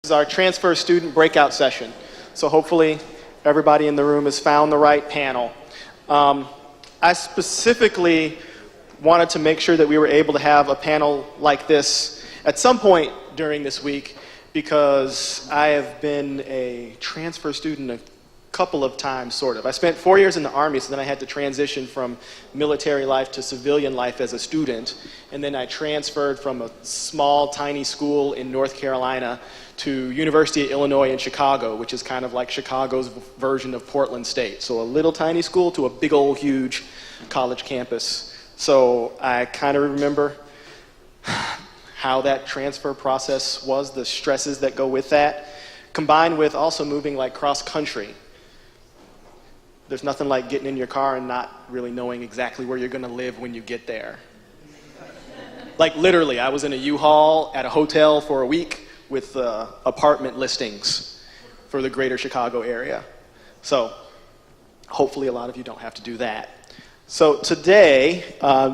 This is our transfer student breakout session. So hopefully everybody in the room has found the right panel. I specifically wanted to make sure that we were able to have a panel like this at some point during this week because I have been a transfer student a couple of times, sort of. I spent 4 years in the Army, so then I had to transition from military life to civilian life as a student, and then I transferred from a small, tiny school in North Carolina to University of Illinois in Chicago, which is kind of like Chicago's version of Portland State. So a little tiny school to a big old huge college campus. So I kind of remember how that transfer process was, the stresses that go with that, combined with also moving like cross country. There's nothing like getting in your car and not really knowing exactly where you're going to live when you get there. Like literally, I was in a U-Haul at a hotel for a week with apartment listings for the greater Chicago area. So hopefully a lot of you don't have to do that. So today,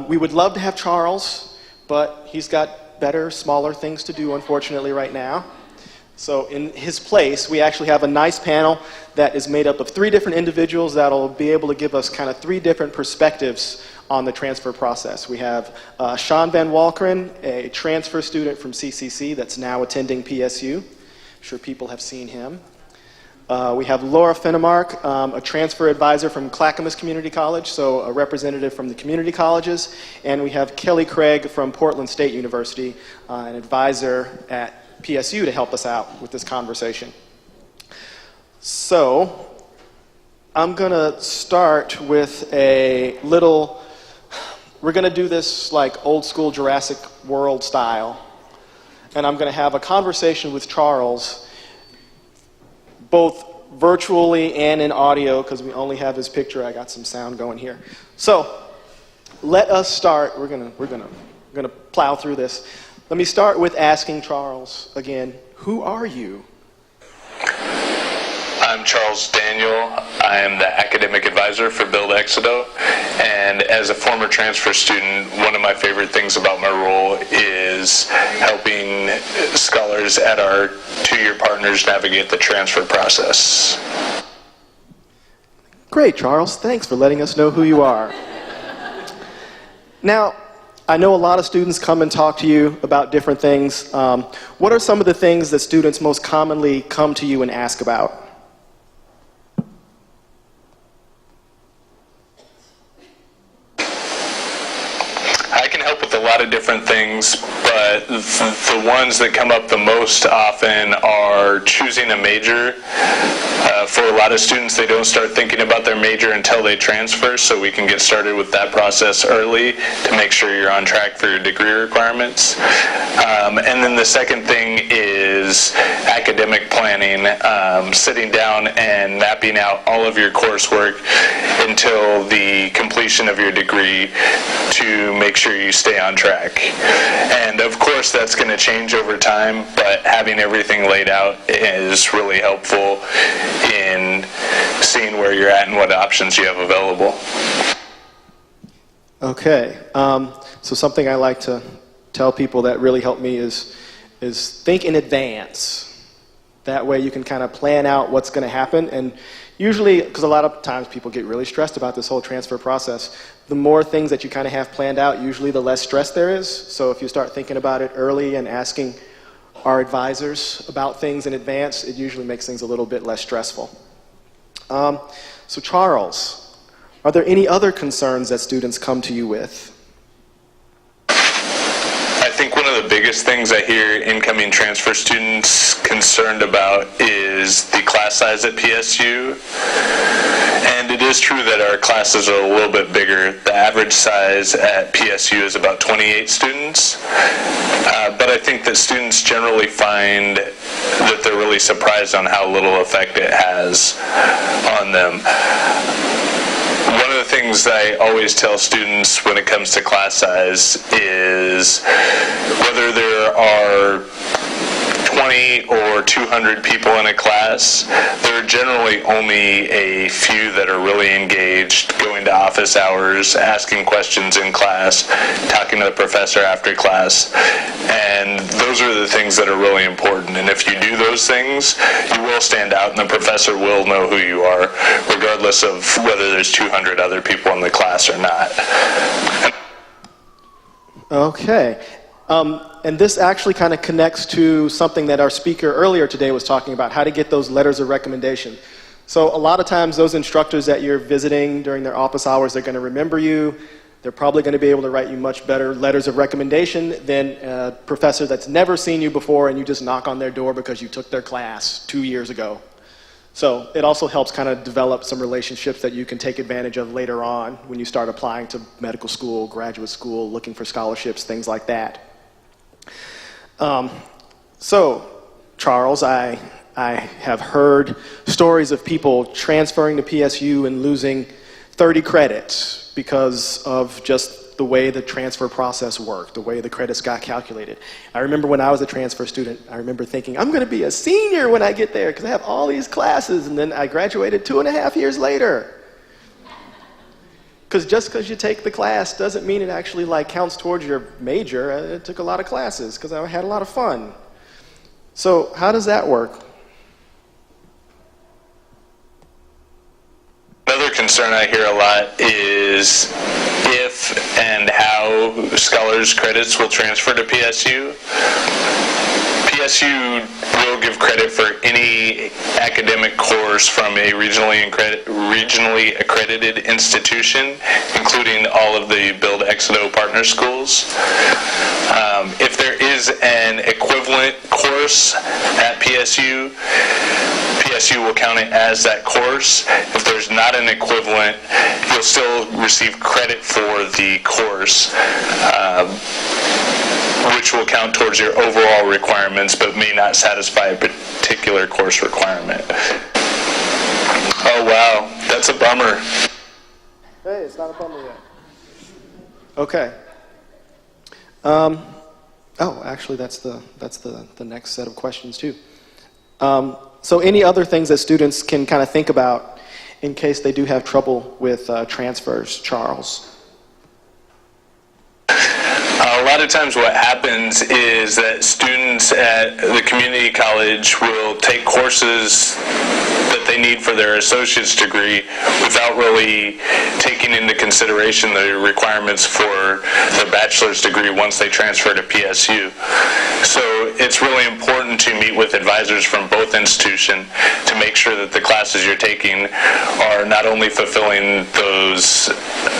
we would love to have Charles, but he's got better, smaller things to do, unfortunately, right now. So in his place, we actually have a nice panel that is made up of 3 different individuals that will be able to give us kind of 3 different perspectives on the transfer process. We have Sean Van Walkeren, a transfer student from CCC that's now attending PSU. I'm sure people have seen him. We have Laura Fennemark, a transfer advisor from Clackamas Community College, so a representative from the community colleges. And we have Kelly Craig from Portland State University, an advisor at PSU to help us out with this conversation. So I'm going to start with a little, we're going to do this like old school Jurassic World style. And I'm going to have a conversation with Charles, both virtually and in audio, because we only have his picture. I got some sound going here. So let us start. We're gonna plow through this. Let me start with asking Charles again, who are you? I'm Charles Daniel. I am the academic advisor for BUILD EXITO, and as a former transfer student, one of my favorite things about my role is helping scholars at our 2-year partners navigate the transfer process. Great, Charles. Thanks for letting us know who you are. Now, I know a lot of students come and talk to you about different things. What are some of the things that students most commonly come to you and ask about? I can help with a lot of different things, but the ones that come up the most often are choosing a major. For a lot of students, they don't start thinking about their major until they transfer, so we can get started with that process early to make sure you're on track for your degree requirements. And then the second thing is academic planning, sitting down and mapping out all of your coursework until the completion of your degree to make sure you stay on track. And of course that's going to change over time, but having everything laid out is really helpful in seeing where you're at and what options you have available. Okay, so something I like to tell people that really helped me is think in advance. That way you can kind of plan out what's going to happen, and usually, because a lot of times people get really stressed about this whole transfer process, the more things that you kind of have planned out, usually the less stress there is. So if you start thinking about it early and asking our advisors about things in advance, it usually makes things a little bit less stressful. So Charles, are there any other concerns that students come to you with? I think one of the biggest things I hear incoming transfer students concerned about is the class size at PSU. And it is true that our classes are a little bit bigger. The average size at PSU is about 28 students. But I think that students generally find that they're really surprised on how little effect it has on them. One of the things I always tell students when it comes to class size is whether there are 20 or 200 people in a class, there are generally only a few that are really engaged, going to office hours, asking questions in class, talking to the professor after class, and those are the things that are really important. And if you do those things, you will stand out and the professor will know who you are, regardless of whether there's 200 other people in the class or not. Okay. And this actually kind of connects to something that our speaker earlier today was talking about, how to get those letters of recommendation. So a lot of times those instructors that you're visiting during their office hours, they're going to remember you. They're probably going to be able to write you much better letters of recommendation than a professor that's never seen you before and you just knock on their door because you took their class 2 years ago. So it also helps kind of develop some relationships that you can take advantage of later on when you start applying to medical school, graduate school, looking for scholarships, things like that. So, Charles, I have heard stories of people transferring to PSU and losing 30 credits because of just the way the transfer process worked, the way the credits got calculated. I remember when I was a transfer student, I remember thinking, I'm going to be a senior when I get there because I have all these classes, and then I graduated 2.5 years later. Because just because you take the class doesn't mean it actually counts towards your major. I took a lot of classes because I had a lot of fun. So how does that work? Another concern I hear a lot is if and how scholars credits will transfer to PSU. PSU will give credit for any academic course from a regionally accredited institution, including all of the BUILD EXITO partner schools. If there is an equivalent course at PSU, PSU will count it as that course. If there's not an equivalent, you'll still receive credit for the course, which will count towards your overall requirements, but may not satisfy a particular course requirement. Oh wow, that's a bummer. Hey, it's not a bummer yet. Okay. Oh, actually, that's the next set of questions too. So any other things that students can kind of think about in case they do have trouble with transfers, Charles? A lot of times what happens is that students at the community college will take courses that they need for their associate's degree without really taking into consideration the requirements for their bachelor's degree once they transfer to PSU. So it's really important to meet with advisors from both institutions to make sure that the classes you're taking are not only fulfilling those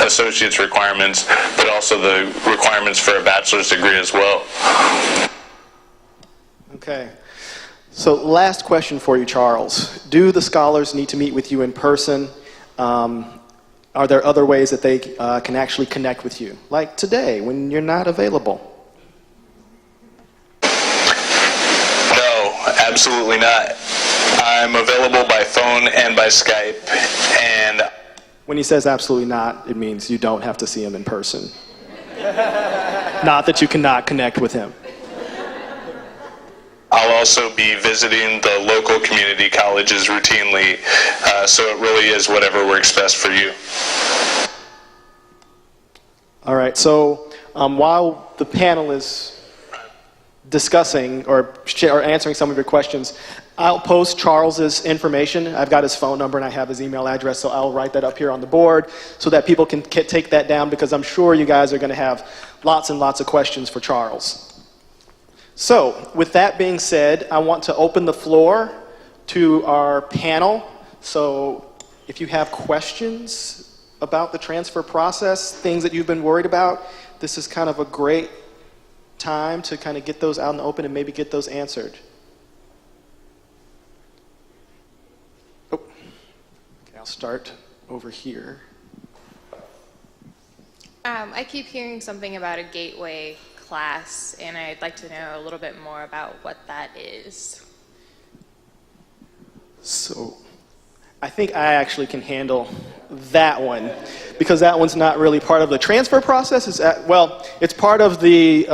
associate's requirements, but also the requirements for a bachelor's degree as well. Okay. So last question for you, Charles. Do the scholars need to meet with you in person? Are there other ways that they can actually connect with you? Like today, when you're not available? No, absolutely not. I'm available by phone and by Skype, and when he says absolutely not, it means you don't have to see him in person. Not that you cannot connect with him. I'll also be visiting the local community colleges routinely, so it really is whatever works best for you. All right, so while the panel is discussing or answering some of your questions, I'll post Charles's information. I've got his phone number and I have his email address, so I'll write that up here on the board so that people can take that down, because I'm sure you guys are going to have lots and lots of questions for Charles. So, with that being said, I want to open the floor to our panel. So, if you have questions about the transfer process, things that you've been worried about, this is kind of a great time to kind of get those out in the open and maybe get those answered. Oh, okay, I'll start over here. I keep hearing something about a gateway class, and I'd like to know a little bit more about what that is. So, I think I actually can handle that one, because that one's not really part of the transfer process. Well, it's part of the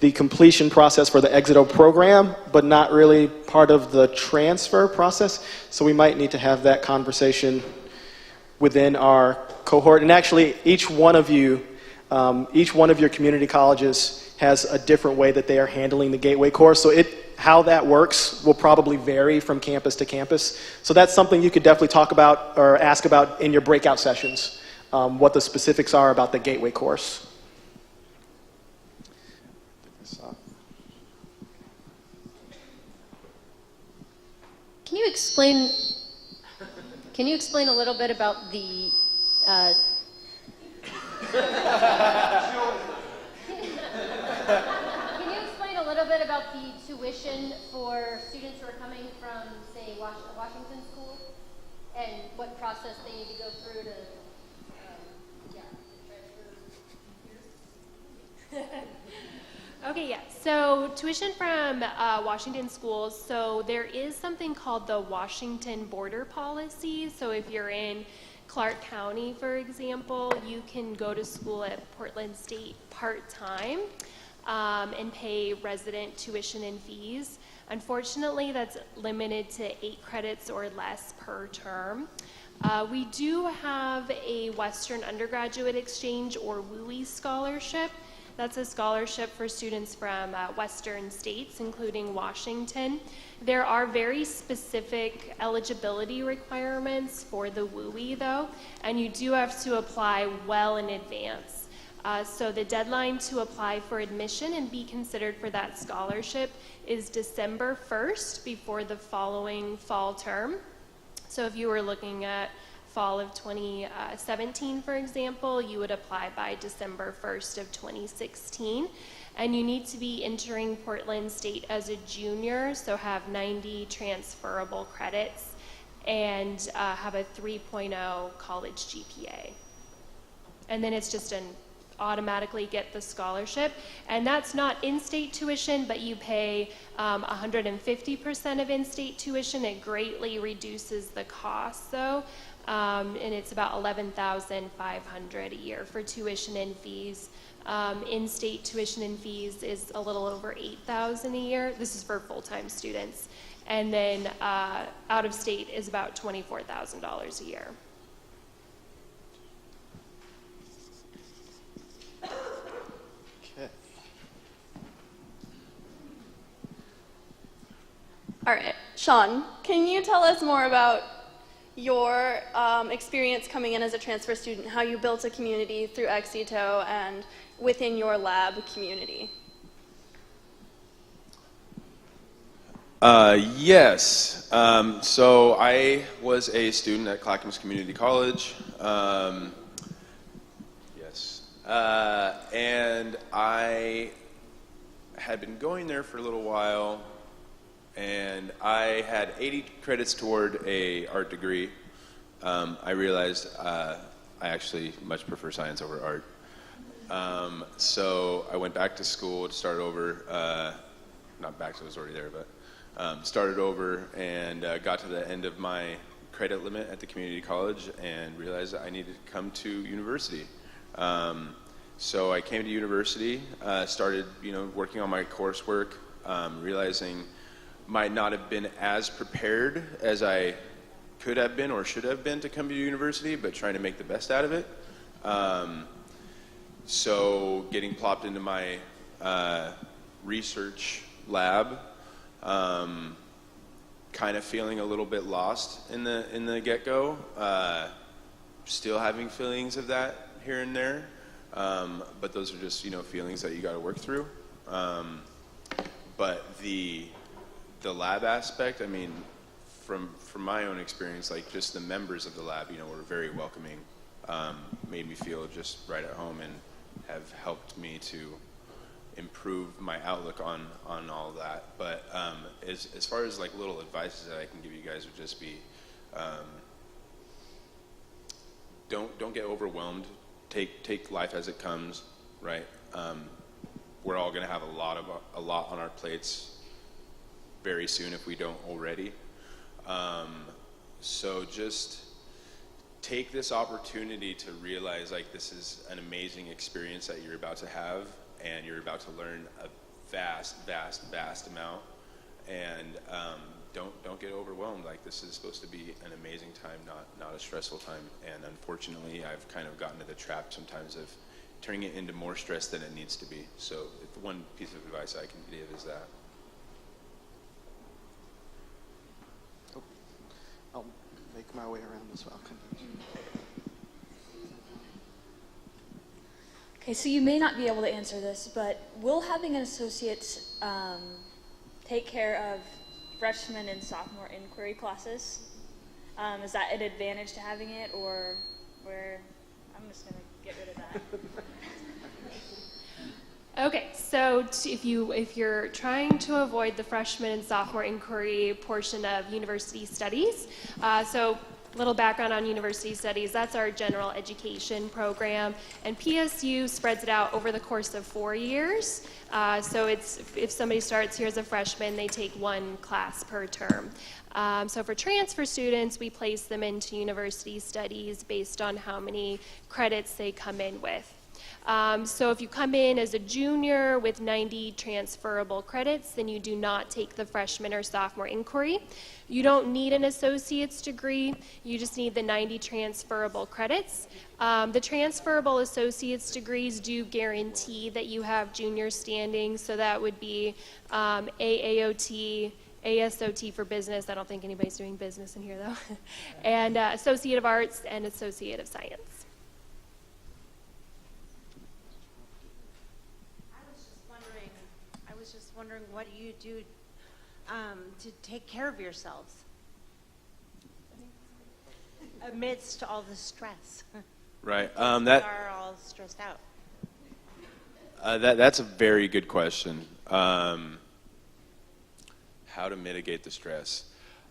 the completion process for the EXITO program, but not really part of the transfer process. So we might need to have that conversation within our cohort. And actually, each one of your community colleges has a different way that they are handling the Gateway course. So how that works will probably vary from campus to campus. So that's something you could definitely talk about or ask about in your breakout sessions, what the specifics are about the Gateway course. Can you explain a little bit about the Can you explain a little bit about the tuition for students who are coming from, say, Washington School, and what process they need to go through to transfer? Okay, yeah. So tuition from Washington schools, so there is something called the Washington Border Policy. So if you're in Clark County, for example, you can go to school at Portland State part-time and pay resident tuition and fees. Unfortunately, that's limited to 8 credits or less per term. We do have a Western Undergraduate Exchange or WUI scholarship. That's a scholarship for students from Western states, including Washington. There are very specific eligibility requirements for the WUI, though, and you do have to apply well in advance. So the deadline to apply for admission and be considered for that scholarship is December 1st, before the following fall term. So if you were looking at fall of 2017, for example, you would apply by December 1st of 2016. And you need to be entering Portland State as a junior, so have 90 transferable credits and have a 3.0 college GPA. And then it's just automatically get the scholarship. And that's not in-state tuition, but you pay 150% of in-state tuition. It greatly reduces the cost, though. And it's about $11,500 a year for tuition and fees. In-state tuition and fees is a little over $8,000 a year. This is for full-time students. And then out-of-state is about $24,000 a year. Okay. All right, Sean, can you tell us more about your experience coming in as a transfer student, how you built a community through EXITO and within your lab community? Yes. So I was a student at Clackamas Community College. Yes. And I had been going there for a little while, and I had 80 credits toward a art degree. I realized I actually much prefer science over art. So I went back to school to start over, not back, so I was already there, but started over and got to the end of my credit limit at the community college and realized that I needed to come to university. So I came to university, started working on my coursework, realizing might not have been as prepared as I could have been or should have been to come to university, but trying to make the best out of it. So getting plopped into my research lab, kind of feeling a little bit lost in the get-go, still having feelings of that here and there, but those are just feelings that you got to work through. But the lab aspect, I mean, from my own experience, like just the members of the lab, were very welcoming, made me feel just right at home, and have helped me to improve my outlook on all that. But as far as like little advice that I can give you guys would just be, don't get overwhelmed. Take life as it comes, right? We're all going to have a lot on our plates very soon if we don't already. So just take this opportunity to realize like this is an amazing experience that you're about to have, and you're about to learn vast amount. And don't get overwhelmed. Like, this is supposed to be an amazing time, not a stressful time. And unfortunately, I've kind of gotten into the trap sometimes of turning it into more stress than it needs to be. So one piece of advice I can give is that. I'll make my way around as well. Okay, so you may not be able to answer this, but will having an associate take care of freshman and sophomore inquiry classes? Is that an advantage to having it, or where? I'm just going to get rid of that. Okay, so if you're trying to avoid the freshman and sophomore inquiry portion of university studies, so little background on university studies, that's our general education program, and PSU spreads it out over the course of 4 years. So if somebody starts here as a freshman, they take 1 class per term. So for transfer students, we place them into university studies based on how many credits they come in with. So if you come in as a junior with 90 transferable credits, then you do not take the freshman or sophomore inquiry. You don't need an associate's degree, you just need the 90 transferable credits. The transferable associate's degrees do guarantee that you have junior standing, so that would be AAOT, ASOT for business. I don't think anybody's doing business in here though. And Associate of Arts and Associate of Science. I was just wondering, what do you do to take care of yourselves amidst all the stress? Right. We are all stressed out. That's a very good question. How to mitigate the stress.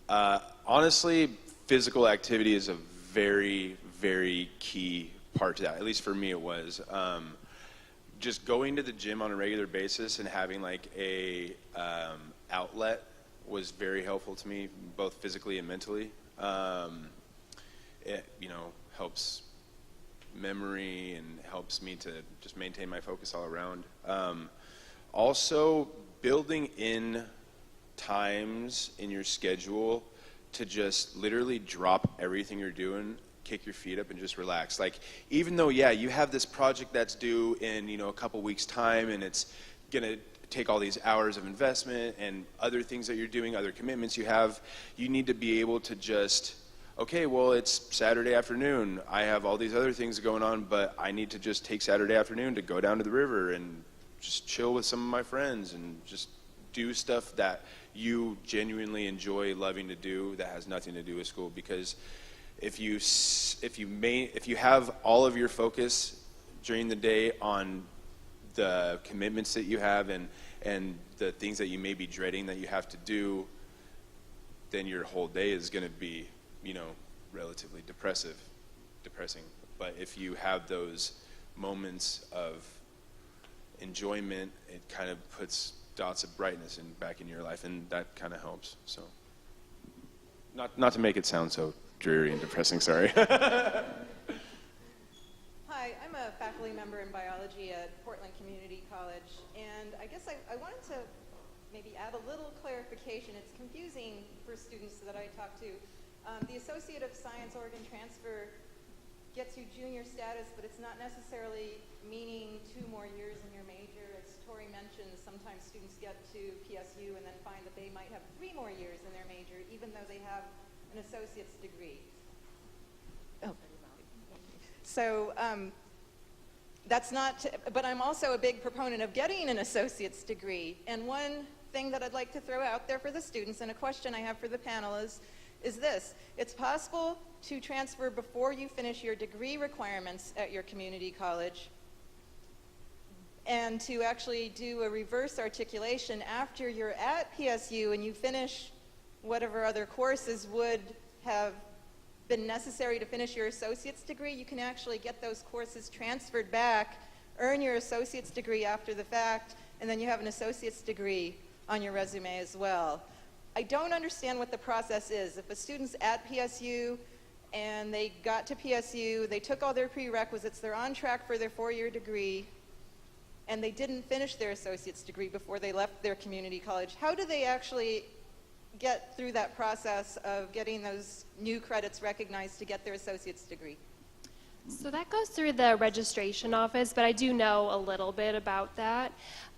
Honestly, physical activity is a very, very key part to that. At least for me it was. Just going to the gym on a regular basis and having like a outlet was very helpful to me, both physically and mentally. It, helps memory and helps me to just maintain my focus all around. Also, building in times in your schedule to just literally drop everything you're doing, kick your feet up and just relax. Like, even though, yeah, you have this project that's due in, a couple weeks time, and it's gonna take all these hours of investment and other things that you're doing, other commitments you have, you need to be able to just, okay, well, it's Saturday afternoon. I have all these other things going on, but I need to just take Saturday afternoon to go down to the river and just chill with some of my friends and just do stuff that you genuinely enjoy loving to do that has nothing to do with school. Because if you have all of your focus during the day on the commitments that you have and the things that you may be dreading that you have to do, then your whole day is going to be, relatively depressing. But if you have those moments of enjoyment, it kind of puts dots of brightness back in your life, and that kind of helps. So, not to make it sound so dreary and depressing, sorry. Hi, I'm a faculty member in biology at Portland Community College, and I guess I wanted to maybe add a little clarification. It's confusing for students that I talk to. The Associate of Science Oregon transfer gets you junior status, but it's not necessarily meaning 2 more years in your major. As Tori mentioned, sometimes students get to PSU and then find that they might have 3 more years in their major, even though they have an associate's degree. Oh. So that's not, but I'm also a big proponent of getting an associate's degree. And one thing that I'd like to throw out there for the students, and a question I have for the panel is this: it's possible to transfer before you finish your degree requirements at your community college, and to actually do a reverse articulation after you're at PSU and you finish whatever other courses would have been necessary to finish your associate's degree. You can actually get those courses transferred back, earn your associate's degree after the fact, and then you have an associate's degree on your resume as well. I don't understand what the process is. If a student's at PSU and they got to PSU, they took all their prerequisites, they're on track for their 4-year degree, and they didn't finish their associate's degree before they left their community college, how do they actually get through that process of getting those new credits recognized to get their associate's degree? So that goes through the registration office, but I do know a little bit about that.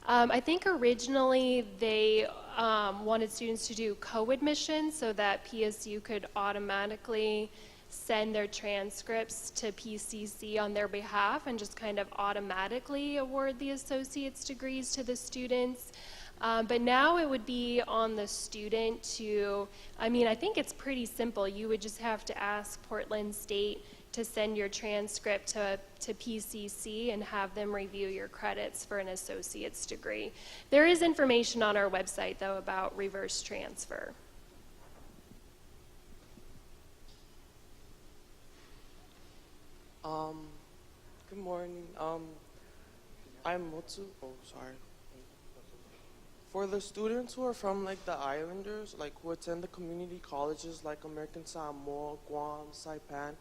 I think originally they wanted students to do co-admission so that PSU could automatically send their transcripts to PCC on their behalf and just kind of automatically award the associate's degrees to the students. But now it would be on the student to, I think it's pretty simple. You would just have to ask Portland State to send your transcript to PCC and have them review your credits for an associate's degree. There is information on our website, though, about reverse transfer. Good morning. I'm Motsu. Oh, sorry. For the students who are from like the islanders, like who attend the community colleges like American Samoa, Guam, Saipan,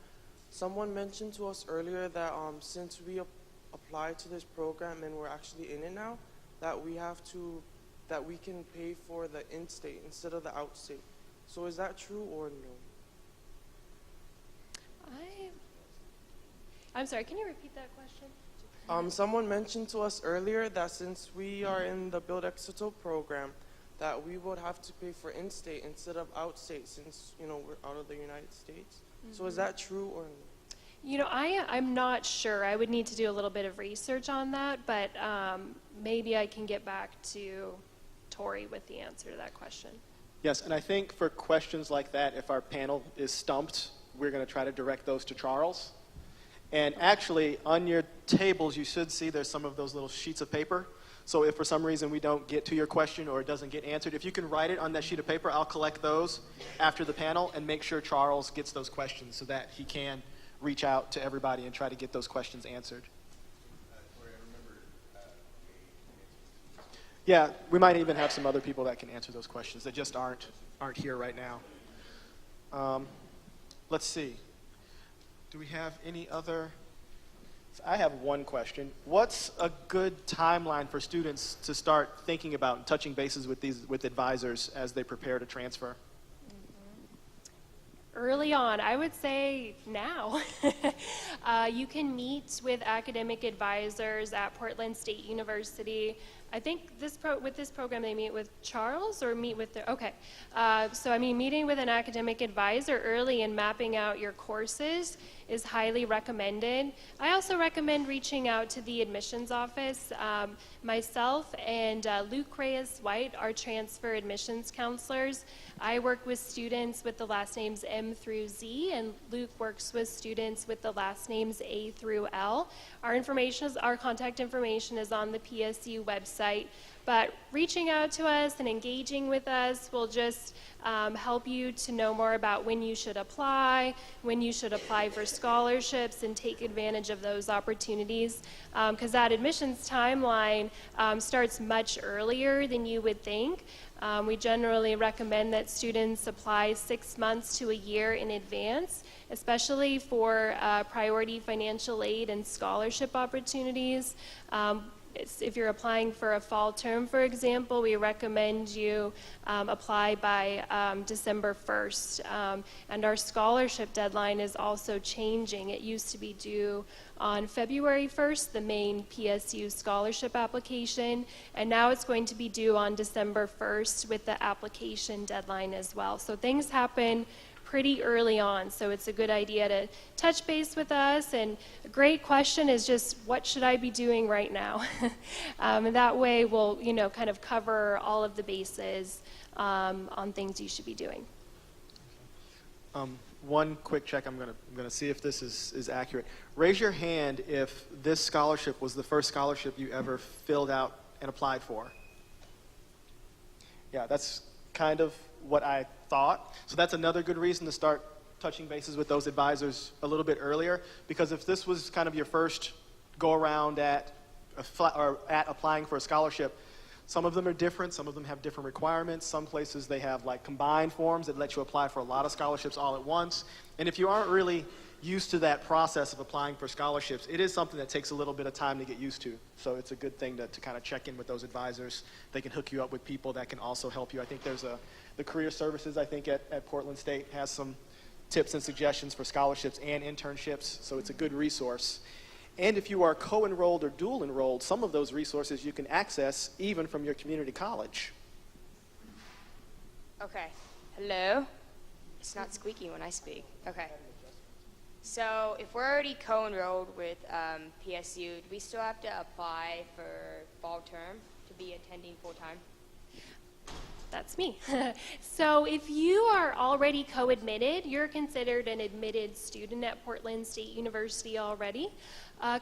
someone mentioned to us earlier that since we applied to this program and we're actually in it now, that we can pay for the in-state instead of the out-state. So is that true or no? I'm sorry, can you repeat that question? Someone mentioned to us earlier that since we are in the BUILD EXITO program, that we would have to pay for in-state instead of out-state since, we're out of the United States. Mm-hmm. So is that true or no? I'm not sure. I would need to do a little bit of research on that, but maybe I can get back to Tori with the answer to that question. Yes, and I think for questions like that, if our panel is stumped, we're going to try to direct those to Charles. And actually, on your tables, you should see there's some of those little sheets of paper. So if for some reason we don't get to your question or it doesn't get answered, if you can write it on that sheet of paper, I'll collect those after the panel and make sure Charles gets those questions so that he can reach out to everybody and try to get those questions answered. Yeah, we might even have some other people that can answer those questions that just aren't here right now. Let's see. Do we have any other? I have one question. What's a good timeline for students to start thinking about and touching bases with advisors as they prepare to transfer? Early on, I would say now. You can meet with academic advisors at Portland State University. I think with this program they meet with Charles or meet with meeting with an academic advisor early and mapping out your courses is highly recommended. I also recommend reaching out to the admissions office. Myself and Luke Reyes-White are transfer admissions counselors. I work with students with the last names M through Z, and Luke works with students with the last names A through L. Our contact information is on the PSU website, but reaching out to us and engaging with us will just help you to know more about when you should apply for scholarships and take advantage of those opportunities, because that admissions timeline starts much earlier than you would think. We generally recommend that students apply 6 months to a year in advance, especially for priority financial aid and scholarship opportunities. If you're applying for a fall term, for example, we recommend you apply by December 1st. And our scholarship deadline is also changing. It used to be due on February 1st, the main PSU scholarship application, and now it's going to be due on December 1st with the application deadline as well. So things happen pretty early on, so it's a good idea to touch base with us. And a great question is just, what should I be doing right now? And that way we'll kind of cover all of the bases on things you should be doing. One quick check. I'm gonna see if this is accurate. Raise your hand if this scholarship was the first scholarship you ever filled out and applied for. Yeah, that's kind of what I thought. So that's another good reason to start touching bases with those advisors a little bit earlier, because if this was kind of your first go around at applying for a scholarship, some of them are different, some of them have different requirements. Some places they have like combined forms that let you apply for a lot of scholarships all at once. And if you aren't really used to that process of applying for scholarships, it is something that takes a little bit of time to get used to. So it's a good thing to kind of check in with those advisors. They can hook you up with people that can also help you. I think there's the Career Services, I think, at Portland State has some tips and suggestions for scholarships and internships, so it's a good resource. And if you are co-enrolled or dual enrolled, some of those resources you can access even from your community college. Okay. Hello? It's not squeaky when I speak. Okay. So if we're already co-enrolled with PSU, do we still have to apply for fall term to be attending full-time? That's me. So if you are already co-admitted, you're considered an admitted student at Portland State University already.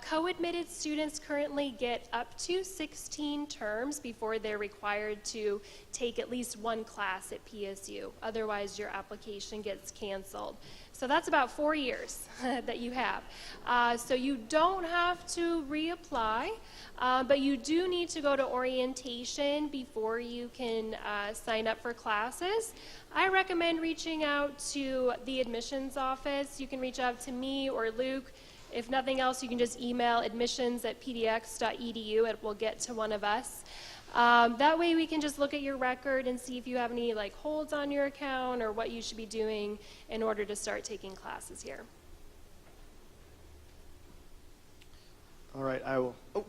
Co-admitted students currently get up to 16 terms before they're required to take at least one class at PSU. Otherwise, your application gets canceled. So that's about 4 years that you have. So you don't have to reapply, but you do need to go to orientation before you can sign up for classes. I recommend reaching out to the admissions office. You can reach out to me or Luke. If nothing else, you can just email admissions@pdx.edu. It will get to one of us. That way we can just look at your record and see if you have any holds on your account or what you should be doing in order to start taking classes here. All right, I will. Oh.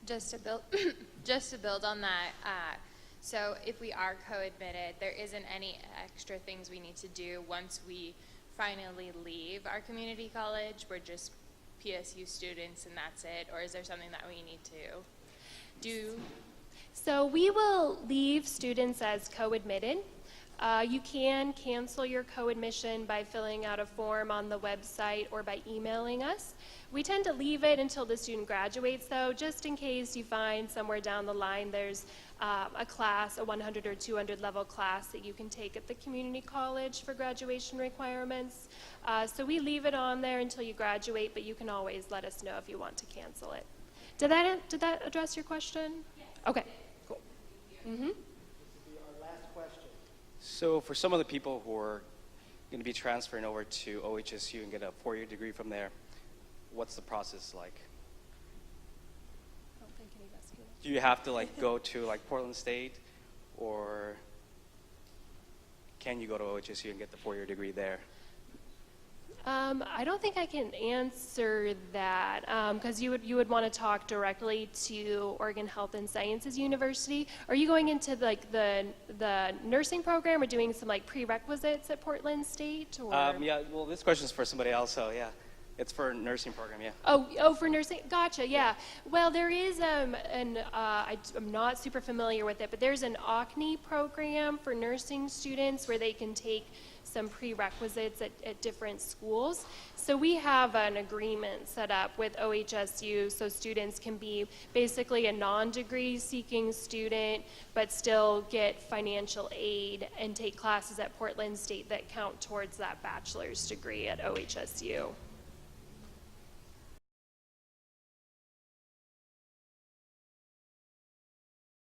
Just to build on that, so if we are co-admitted, there isn't any extra things we need to do once we finally leave our community college. We're just PSU students and that's it, or is there something that we need to do? So we will leave students as co-admitted. You can cancel your co-admission by filling out a form on the website or by emailing us. We tend to leave it until the student graduates, though, just in case you find somewhere down the line there's a class, a 100 or 200 level class that you can take at the community college for graduation requirements. So we leave it on there until you graduate, but you can always let us know if you want to cancel it. Did that address your question? Yes. Okay, cool. Mm-hmm. So for some of the people who are going to be transferring over to OHSU and get a 4-year degree from there, what's the process like? I don't think any of us can. Do you have to go to Portland State, or can you go to OHSU and get the 4-year degree there? I don't think I can answer that because you would want to talk directly to Oregon Health and Sciences University. Are you going into the nursing program or doing some prerequisites at Portland State? Or? Yeah. Well, this question is for somebody else. So yeah, it's for a nursing program. Yeah. Oh, for nursing. Gotcha. Yeah. Well, there is I'm not super familiar with it, but there's an OCNI program for nursing students where they can take some prerequisites at different schools. So we have an agreement set up with OHSU so students can be basically a non-degree seeking student but still get financial aid and take classes at Portland State that count towards that bachelor's degree at OHSU.